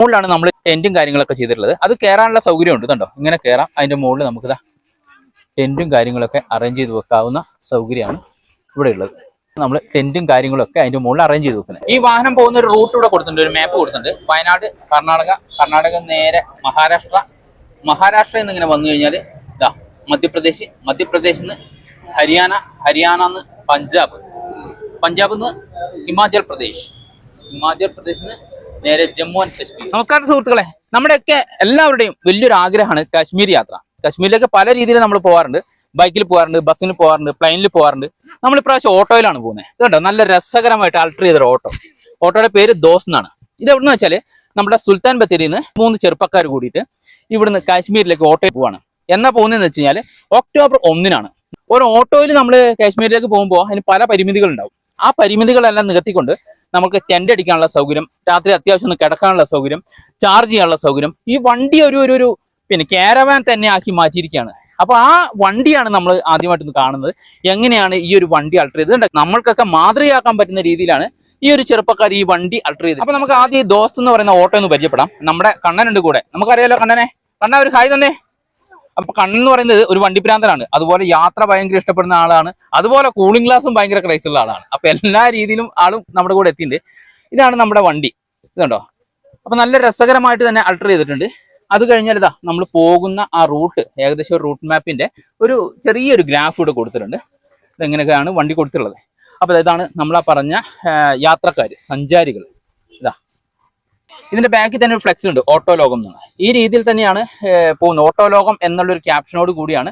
മുകളിലാണ് നമ്മൾ ടെന്റും കാര്യങ്ങളൊക്കെ ചെയ്തിട്ടുള്ളത്. അത് കയറാനുള്ള സൗകര്യമുണ്ട്. കണ്ടോ, ഇങ്ങനെ കയറാം. അതിന്റെ മുകളിൽ നമുക്ക് ടെന്റും കാര്യങ്ങളൊക്കെ അറേഞ്ച് ചെയ്ത് വെക്കാവുന്ന സൗകര്യമാണ് ഇവിടെ ഉള്ളത്. നമ്മൾ ടെന്റും കാര്യങ്ങളൊക്കെ അതിന്റെ മുകളിൽ അറേഞ്ച് ചെയ്ത് വെക്കുന്നത്. ഈ വാഹനം പോകുന്ന ഒരു റൂട്ട് ഇവിടെ കൊടുത്തിട്ടുണ്ട്, ഒരു മാപ്പ് കൊടുത്തിട്ടുണ്ട്. വയനാട്, കർണാടക നേരെ മഹാരാഷ്ട്രയിൽ നിന്ന് ഇങ്ങനെ വന്നു കഴിഞ്ഞാൽ മധ്യപ്രദേശിൽ നിന്ന് ഹരിയാന നിന്ന് പഞ്ചാബിൽ നിന്ന് ഹിമാചൽ പ്രദേശിൽ നിന്ന് നേരെ ജമ്മു ആൻഡ് കശ്മീർ. നമസ്കാരം സുഹൃത്തുക്കളെ, നമ്മുടെയൊക്കെ എല്ലാവരുടെയും വലിയൊരു ആഗ്രഹമാണ് കാശ്മീർ യാത്ര. കാശ്മീരിലേക്ക് പല രീതിയിൽ നമ്മൾ പോകാറുണ്ട്. ബൈക്കിൽ പോകാറുണ്ട്, ബസ്സിൽ പോകാറുണ്ട്, പ്ലെയിനിൽ പോകാറുണ്ട്. നമ്മൾ ഇപ്രാവശ്യം ഓട്ടോയിലാണ് പോകുന്നത്. ഇതുണ്ടോ, നല്ല രസകരമായിട്ട് ആൾട്ടർ ചെയ്തൊരു ഓട്ടോയുടെ പേര് ദോസ് എന്നാണ്. ഇത് എവിടെന്ന് വെച്ചാൽ നമ്മുടെ സുൽത്താൻ ബത്തേരിയിൽ നിന്ന് 3 ചെറുപ്പക്കാർ കൂടിയിട്ട് ഇവിടുന്ന് കാശ്മീരിലേക്ക് ഓട്ടോയിൽ പോവാണ്. എന്നാ പോകുന്നതെന്ന് വെച്ച് കഴിഞ്ഞാൽ ഒക്ടോബർ 1-നാണ്. ഒരു ഓട്ടോയിൽ നമ്മൾ കാശ്മീരിലേക്ക് പോകുമ്പോൾ അതിന് പല പരിമിതികളുണ്ടാവും. ആ പരിമിതികളെല്ലാം നികത്തിക്കൊണ്ട് നമുക്ക് ടെന്റ് അടിക്കാനുള്ള സൗകര്യം, രാത്രി അത്യാവശ്യം ഒന്ന് കിടക്കാനുള്ള സൗകര്യം, ചാർജ് ചെയ്യാനുള്ള സൗകര്യം, ഈ വണ്ടി ഒരു ക്യാരവാൻ തന്നെ ആക്കി മാറ്റിയിരിക്കുകയാണ്. അപ്പൊ ആ വണ്ടിയാണ് നമ്മൾ ആദ്യമായിട്ടൊന്ന് കാണുന്നത്. എങ്ങനെയാണ് ഈ ഒരു വണ്ടി അൾട്ടർ ചെയ്തത്? നമ്മൾക്കൊക്കെ മാതൃകയാക്കാൻ പറ്റുന്ന രീതിയിലാണ് ഈ ഒരു ചെറുപ്പക്കാർ ഈ വണ്ടി അൾട്ടർ ചെയ്തത്. അപ്പൊ നമുക്ക് ആദ്യം ദോസ്ത് എന്ന് പറയുന്ന ഓട്ടോ ഒന്ന് പരിചയപ്പെടാം. നമ്മുടെ കണ്ണനുണ്ട് കൂടെ. നമുക്കറിയാലോ കണ്ണനെ. ഒരു ഹായ് തന്നെ. അപ്പൊ കണ്ണൻ എന്ന് പറയുന്നത് ഒരു വണ്ടിപ്രാന്തനാണ്. അതുപോലെ യാത്ര ഭയങ്കര ഇഷ്ടപ്പെടുന്ന ആളാണ്. അതുപോലെ കൂളിംഗ് ഗ്ലാസും ഭയങ്കര ക്രൈസുള്ള ആളാണ്. അപ്പൊ എല്ലാ രീതിയിലും ആളും നമ്മുടെ കൂടെ എത്തിയിട്ടുണ്ട്. ഇതാണ് നമ്മുടെ വണ്ടി. ഇതുണ്ടോ, അപ്പൊ നല്ല രസകരമായിട്ട് തന്നെ അൾട്ടർ ചെയ്തിട്ടുണ്ട്. അത് കഴിഞ്ഞാൽ നമ്മൾ പോകുന്ന ആ റൂട്ട്, ഏകദേശം ഒരു റൂട്ട് മാപ്പിന്റെ ഒരു ചെറിയൊരു ഗ്രാഫ് ഇവിടെ കൊടുത്തിട്ടുണ്ട്. ഇതെങ്ങനെയൊക്കെയാണ് വണ്ടി കൊടുത്തിട്ടുള്ളത്. അപ്പൊ ഇതാണ് നമ്മളാ പറഞ്ഞ യാത്രക്കാര്, സഞ്ചാരികൾ. ഇതിന്റെ ബാക്കിൽ തന്നെ ഒരു ഫ്ലെക്സ് ഉണ്ട്, ഓട്ടോ ലോകം എന്നാണ്. ഈ രീതിയിൽ തന്നെയാണ് പോകുന്നത്. ഓട്ടോ ലോകം എന്നുള്ളൊരു ക്യാപ്ഷനോട് കൂടിയാണ്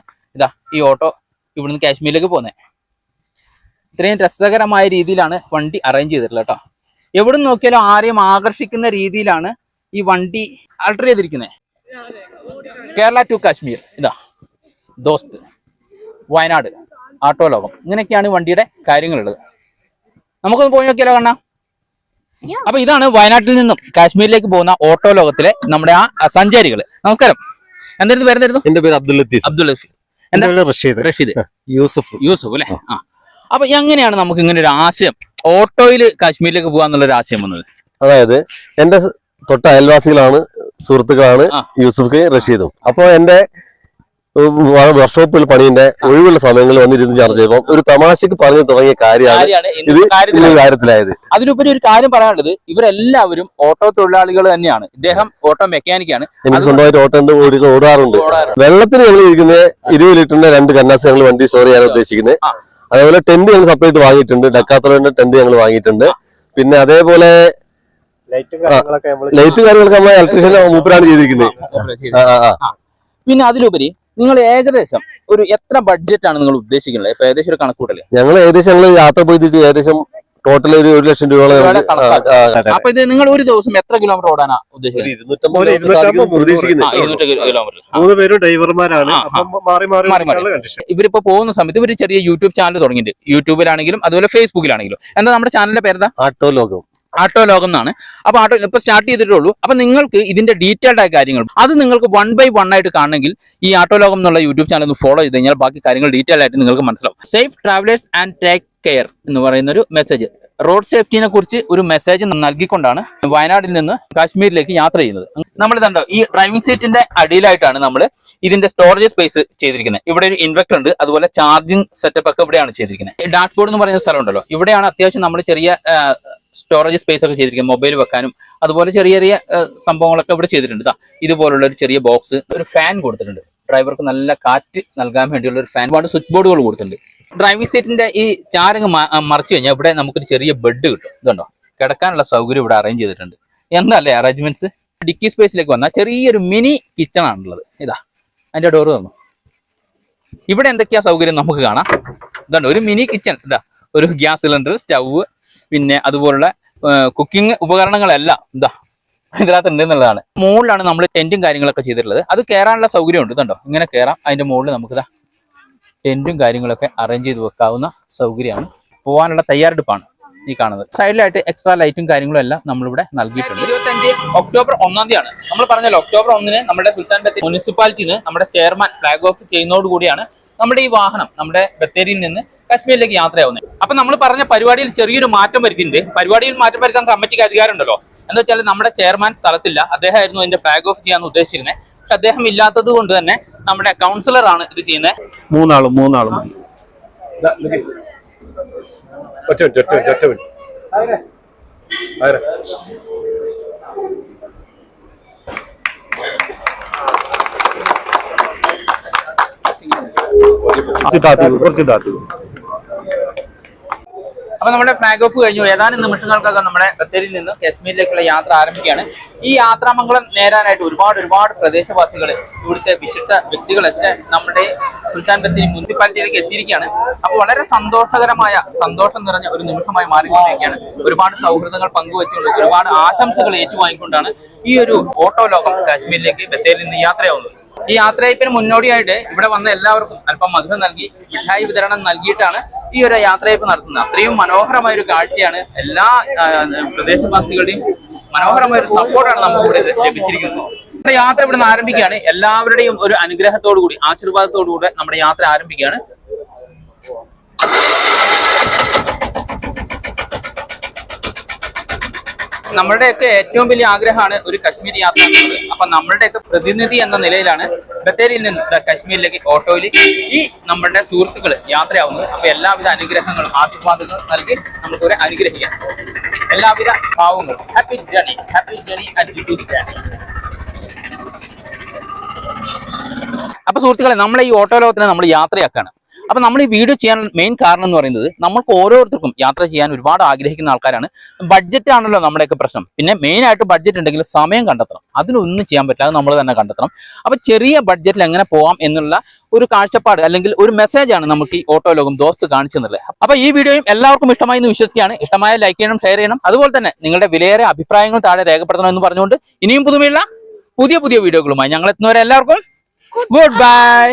ഈ ഓട്ടോ ഇവിടുന്ന് കാശ്മീരിലേക്ക് പോകുന്നത്. ഇത്രയും രസകരമായ രീതിയിലാണ് വണ്ടി അറേഞ്ച് ചെയ്തിട്ടുള്ളത് കേട്ടോ. എവിടെ നോക്കിയാലും ആരെയും ആകർഷിക്കുന്ന രീതിയിലാണ് ഈ വണ്ടി അൾട്ടർ ചെയ്തിരിക്കുന്നത്. കേരള ടു കാശ്മീർ, ദോസ്ത്, വയനാട്, ഓട്ടോ ലോകം, ഇങ്ങനെയൊക്കെയാണ് വണ്ടിയുടെ കാര്യങ്ങളുള്ളത്. നമുക്കൊന്ന് പോയി നോക്കിയാലോ കണ്ണാ. അപ്പൊ ഇതാണ് വയനാട്ടിൽ നിന്നും കാശ്മീരിലേക്ക് പോകുന്ന ഓട്ടോ ലോകത്തിലെ നമ്മുടെ ആ സഞ്ചാരികൾ. നമസ്കാരം. എന്തായിരുന്നു പേരെന്തായിരുന്നു? എന്റെ പേര് അബ്ദുൽ ലത്തീഫ്. റഷീദ്. യൂസഫ് അല്ലെ? ആ. അപ്പൊ എങ്ങനെയാണ് നമുക്ക് ഇങ്ങനെ ഒരു ആശയം ഓട്ടോയിൽ കാശ്മീരിലേക്ക് പോകാന്നുള്ള ഒരു ആശയം വന്നത്? അതായത് എന്റെ തൊട്ട അയൽവാസികളാണ്, സുഹൃത്തുക്കളാണ് യൂസഫ്, റഷീദും. അപ്പൊ എന്റെ വർക്ക്ഷോപ്പിൽ പണിന്റെ ഒഴിവുള്ള സമയങ്ങളിൽ വന്നിരുന്ന് ചർച്ച ചെയ്യുമ്പോൾ ഒരു തമാശക്ക് പറഞ്ഞു തുടങ്ങിയ കാര്യമാണ് ഇത് കാര്യത്തിലായത്. അതിനുപരി ഒരു കാര്യം പറയാനുള്ളത്, ഇവരെല്ലാവരും ഓട്ടോ തൊഴിലാളികൾ തന്നെയാണ്. ഇദ്ദേഹം ഓട്ടോ മെക്കാനിക്കാണ്. എനിക്ക് സ്വന്തമായിട്ട് ഓട്ടോ ഓടാറുണ്ട്. വെള്ളത്തിന് ഞങ്ങൾ ഇരിക്കുന്നത് 20 ലിറ്ററിന്റെ 2 കന്നാസ് ഞങ്ങൾ വണ്ടി സ്റ്റോർ ചെയ്യാൻ ഉദ്ദേശിക്കുന്നത്. അതേപോലെ ടെന്റ് ഞങ്ങൾ സെപ്പറേറ്റ് വാങ്ങിയിട്ടുണ്ട്. ഡെക്കാത്തോളിന്റെ ടെന്റ് ഞങ്ങൾ വാങ്ങിയിട്ടുണ്ട്. പിന്നെ അതേപോലെ ലൈറ്റ് കാര്യങ്ങളൊക്കെ നമ്മൾ ഇലക്ട്രീഷ്യൻ മൂപ്പരാണ് ചെയ്തിരിക്കുന്നത്. പിന്നെ അതിലുപരി നിങ്ങൾ ഏകദേശം ഒരു എത്ര ബഡ്ജറ്റ് ആണ് നിങ്ങൾ ഉദ്ദേശിക്കുന്നത്? ഇപ്പൊ ഏകദേശം ഒരു കണക്കൂട്ടല്ലേ? ഞങ്ങൾ യാത്ര പോയിട്ട് ഏകദേശം ടോട്ടൽ ഒരു 1 ലക്ഷം രൂപ. അപ്പൊ ഇത് നിങ്ങൾ ഒരു ദിവസം എത്ര കിലോമീറ്റർ ഓടാനാ ഉദ്ദേശിക്കുന്നത്? 200 കിലോമീറ്റർ. 3 പേരും ഡ്രൈവർമാരാണ്. ഇവരിപ്പോ പോകുന്ന സമയത്ത് ഒരു ചെറിയ യൂട്യൂബ് ചാനൽ തുടങ്ങിയിട്ടുണ്ട്. യൂട്യൂബിലാണെങ്കിലും അതുപോലെ ഫേസ്ബുക്കിലാണെങ്കിലും. എന്താ നമ്മുടെ ചാനലിന്റെ പേരെന്താ? ഓട്ടോ ലോകം എന്നാണ്. അപ്പൊ ഓട്ടോ ഇപ്പൊ സ്റ്റാർട്ട് ചെയ്തിട്ടുള്ളൂ. അപ്പൊ നിങ്ങൾക്ക് ഇതിന്റെ ഡീറ്റെയിൽഡ് ആയ കാര്യങ്ങൾ അത് നിങ്ങൾക്ക് 1 by 1 ആയിട്ട് കാണണമെങ്കിൽ ഈ ഓട്ടോ ലോകം എന്നുള്ള യൂട്യൂബ് ചാനൽ ഒന്ന് ഫോളോ ചെയ്ത് കഴിഞ്ഞാൽ ബാക്കി കാര്യങ്ങൾ ഡീറ്റെയിൽ ആയിട്ട് നിങ്ങൾക്ക് മനസ്സിലാവും. Safe travellers and take care എന്ന് പറയുന്ന ഒരു മെസ്സേജ്, റോഡ് സേഫ്റ്റിനെ കുറിച്ച് ഒരു മെസ്സേജ് നൽകിക്കൊണ്ടാണ് വയനാട്ടിൽ നിന്ന് കാശ്മീരിലേക്ക് യാത്ര ചെയ്യുന്നത്. നമ്മൾ കണ്ടോ, ഈ ഡ്രൈവിംഗ് സീറ്റിന്റെ അടിയിലായിട്ടാണ് നമ്മൾ ഇതിന്റെ സ്റ്റോറേജ് സ്പേസ് ചെയ്തിരിക്കുന്നത്. ഇവിടെ ഒരു ഇൻവെർട്ടർ ഉണ്ട്, അതുപോലെ ചാർജിങ് സെറ്റപ്പ് ഒക്കെ ഇവിടെയാണ് ചെയ്തിരിക്കുന്നത്. ഡാഷ്ബോർഡ് എന്ന് പറയുന്ന സ്ഥലം ഉണ്ടല്ലോ, ഇവിടെയാണ് അത്യാവശ്യം നമ്മൾ ചെറിയ സ്റ്റോറേജ് സ്പേസ് ഒക്കെ ചെയ്തിരിക്കുന്നത്. മൊബൈൽ വെക്കാനും അതുപോലെ ചെറിയ ചെറിയ സംഭവങ്ങളൊക്കെ ഇവിടെ ചെയ്തിട്ടുണ്ട്. ഇതുപോലുള്ള ഒരു ചെറിയ ബോക്സ്, ഒരു ഫാൻ കൊടുത്തിട്ടുണ്ട്. ഡ്രൈവർക്ക് നല്ല കാറ്റ് നൽകാൻ വേണ്ടിയുള്ള ഒരു ഫാൻ. ഒരുപാട് സ്വിച്ച് ബോർഡുകൾ കൊടുത്തിട്ടുണ്ട്. ഡ്രൈവിംഗ് സീറ്റിന്റെ ഈ ചാരങ്ങ് മറിച്ചു കഴിഞ്ഞാൽ ഇവിടെ നമുക്കൊരു ചെറിയ ബെഡ് കിട്ടും. ഇതുണ്ടോ, കിടക്കാനുള്ള സൗകര്യം ഇവിടെ അറേഞ്ച് ചെയ്തിട്ടുണ്ട്. എന്നല്ലേ അറേഞ്ച്മെന്റ്സ്. ഡിക്കി സ്പേസിലേക്ക് വന്നാൽ ചെറിയൊരു മിനി കിച്ചൺ ആണുള്ളത്. അതിന്റെ ഡോറ് തന്നു. ഇവിടെ എന്തൊക്കെയാ സൗകര്യം നമുക്ക് കാണാം. ഇതുണ്ട്, ഒരു മിനി കിച്ചൺ. ഒരു ഗ്യാസ് സിലിണ്ടർ, സ്റ്റവ്, പിന്നെ അതുപോലുള്ള കുക്കിംഗ് ഉപകരണങ്ങളെല്ലാം ഇതിനകത്ത് ഉണ്ട് എന്നുള്ളതാണ്. മുകളിലാണ് നമ്മൾ ടെന്റും കാര്യങ്ങളൊക്കെ ചെയ്തിട്ടുള്ളത്. അത് കയറാനുള്ള സൗകര്യമുണ്ട്. ഇതുണ്ടോ, ഇങ്ങനെ കയറാം. അതിന്റെ മുകളിൽ നമുക്ക് ടെന്റും കാര്യങ്ങളൊക്കെ അറേഞ്ച് ചെയ്ത് വെക്കാവുന്ന സൗകര്യമാണ്. പോകാനുള്ള തയ്യാറെടുപ്പാണ് ഈ കാണുന്നത്. സൈഡിലായിട്ട് എക്സ്ട്രാ ലൈറ്റും കാര്യങ്ങളും എല്ലാം നമ്മളിവിടെ നൽകിയിട്ടുണ്ട്. 25 ഒക്ടോബർ 1-ാം തീയതിയാണ്. നമ്മൾ പറഞ്ഞല്ലോ, ഒക്ടോബർ 1-ന് നമ്മുടെ സുൽത്താൻ ബത്തേരി മുനിസിപ്പാലിറ്റിന്ന് നമ്മുടെ ചെയർമാൻ ഫ്ലാഗ് ഓഫ് ചെയ്യുന്നതോടുകൂടിയാണ് നമ്മുടെ ഈ വാഹനം നമ്മുടെ ബത്തേരിയിൽ നിന്ന് കാശ്മീരിലേക്ക് യാത്രയാവുന്നത്. അപ്പൊ നമ്മൾ പറഞ്ഞ പരിപാടിയിൽ ചെറിയൊരു മാറ്റം വരുത്തിയിട്ടുണ്ട്. പരിപാടിയിൽ മാറ്റം വരുത്താൻ കമ്മിറ്റിക്ക് അധികാരമുണ്ടല്ലോ. എന്താ വെച്ചാൽ നമ്മുടെ ചെയർമാൻ സ്ഥലത്തില്ല, അദ്ദേഹമായിരുന്നു ഇതിന്റെ ഫ്ലാഗ് ഓഫ് ചെയ്യാൻ ഉദ്ദേശിച്ചിരുന്നത്. പക്ഷെ അദ്ദേഹം ഇല്ലാത്തത് കൊണ്ട് തന്നെ നമ്മുടെ കൗൺസിലർ ആണ് ഇത് ചെയ്യുന്നത്. മൂന്നാളും കുറച്ച് താത്തി. അപ്പൊ നമ്മുടെ ഫ്ലാഗ് ഓഫ് കഴിഞ്ഞു. ഏതാനും നിമിഷങ്ങൾക്കകം നമ്മുടെ ബത്തേരിയിൽ നിന്ന് കാശ്മീരിലേക്കുള്ള യാത്ര ആരംഭിക്കുകയാണ്. ഈ യാത്രാമംഗലം നേരാനായിട്ട് ഒരുപാട് പ്രദേശവാസികൾ, ഇവിടുത്തെ വിശിഷ്ട വ്യക്തികളൊക്കെ നമ്മുടെ സുൽത്താൻ ബത്തേരി മുനിസിപ്പാലിറ്റിയിലേക്ക് എത്തിയിരിക്കുകയാണ്. അപ്പൊ വളരെ സന്തോഷം നിറഞ്ഞ ഒരു നിമിഷമായി മാറിക്കൊണ്ടിരിക്കുകയാണ്. ഒരുപാട് സൗഹൃദങ്ങൾ പങ്കുവെച്ചുകൊണ്ട്, ഒരുപാട് ആശംസകൾ ഏറ്റുവാങ്ങിക്കൊണ്ടാണ് ഈ ഒരു ഓട്ടോ ലോകം കാശ്മീരിലേക്ക് ബത്തേരിയിൽ നിന്ന് യാത്രയാവുന്നത്. ഈ യാത്രയപ്പിന് മുന്നോടിയായിട്ട് ഇവിടെ വന്ന എല്ലാവർക്കും അല്പം മധുരം നൽകി, മിഠായി വിതരണം നൽകിയിട്ടാണ് ഈ ഒരു യാത്രയപ്പ് നടത്തുന്നത്. അത്രയും മനോഹരമായ ഒരു കാഴ്ചയാണ്. എല്ലാ പ്രദേശവാസികളുടെയും മനോഹരമായ ഒരു സപ്പോർട്ടാണ് നമുക്ക് ഇവിടെ ലഭിച്ചിരിക്കുന്നത്. നമ്മുടെ യാത്ര ഇവിടെ നിന്ന് ആരംഭിക്കുകയാണ്. എല്ലാവരുടെയും ഒരു അനുഗ്രഹത്തോടു കൂടി, ആശീർവാദത്തോടു കൂടി നമ്മുടെ യാത്ര ആരംഭിക്കുകയാണ്. നമ്മളുടെയൊക്കെ ഏറ്റവും വലിയ ആഗ്രഹമാണ് ഒരു കശ്മീർ യാത്ര എന്നുള്ളത്. അപ്പൊ നമ്മളുടെയൊക്കെ പ്രതിനിധി എന്ന നിലയിലാണ് ബത്തേരിയിൽ നിന്ന് കശ്മീരിലേക്ക് ഓട്ടോയിൽ ഈ നമ്മളുടെ സുഹൃത്തുക്കൾ യാത്രയാവുന്നത്. അപ്പൊ എല്ലാവിധ അനുഗ്രഹങ്ങളും ആശീർവാദങ്ങളും നൽകി നമുക്കൊരു അനുഗ്രഹിക്കാം. എല്ലാവിധ ഭാവങ്ങളും. ഹാപ്പി ജേർണി ആറ്റ് ജിത്തൂസ് ജേർണി. അപ്പൊ സുഹൃത്തുക്കളെ, നമ്മളെ ഈ ഓട്ടോ ലോകത്തിനെ നമ്മൾ യാത്രയാക്കാണ്. അപ്പൊ നമ്മൾ ഈ വീഡിയോ ചെയ്യാൻ മെയിൻ കാരണം എന്ന് പറയുന്നത്, നമ്മൾക്ക് ഓരോരുത്തർക്കും യാത്ര ചെയ്യാൻ ഒരുപാട് ആഗ്രഹിക്കുന്ന ആൾക്കാരാണ്. ബഡ്ജറ്റ് ആണല്ലോ നമ്മുടെയൊക്കെ പ്രശ്നം. പിന്നെ മെയിൻ ആയിട്ട് ബഡ്ജറ്റ് ഉണ്ടെങ്കിൽ സമയം കണ്ടെത്തണം. അതിനൊന്നും ചെയ്യാൻ പറ്റില്ല, അത് നമ്മൾ തന്നെ കണ്ടെത്തണം. അപ്പൊ ചെറിയ ബഡ്ജറ്റിൽ എങ്ങനെ പോകാം എന്നുള്ള ഒരു കാഴ്ചപ്പാട് അല്ലെങ്കിൽ ഒരു മെസ്സേജാണ് നമുക്ക് ഈ ഓട്ടോ ലോകം ദോസ്ത് കാണിച്ചു തന്നത്. അപ്പൊ ഈ വീഡിയോയും എല്ലാവർക്കും ഇഷ്ടമായി എന്ന് വിശ്വസിക്കുകയാണ്. ഇഷ്ടമായ ലൈക്ക് ചെയ്യണം, ഷെയർ ചെയ്യണം. അതുപോലെ തന്നെ നിങ്ങളുടെ വിലയേറിയ അഭിപ്രായങ്ങൾ താഴെ രേഖപ്പെടുത്തണം എന്ന് പറഞ്ഞുകൊണ്ട് ഇനിയും പുതുമയുള്ള പുതിയ വീഡിയോകളുമായി ഞങ്ങൾ എത്തുന്നവരെ എല്ലാവർക്കും ഗുഡ് ബൈ.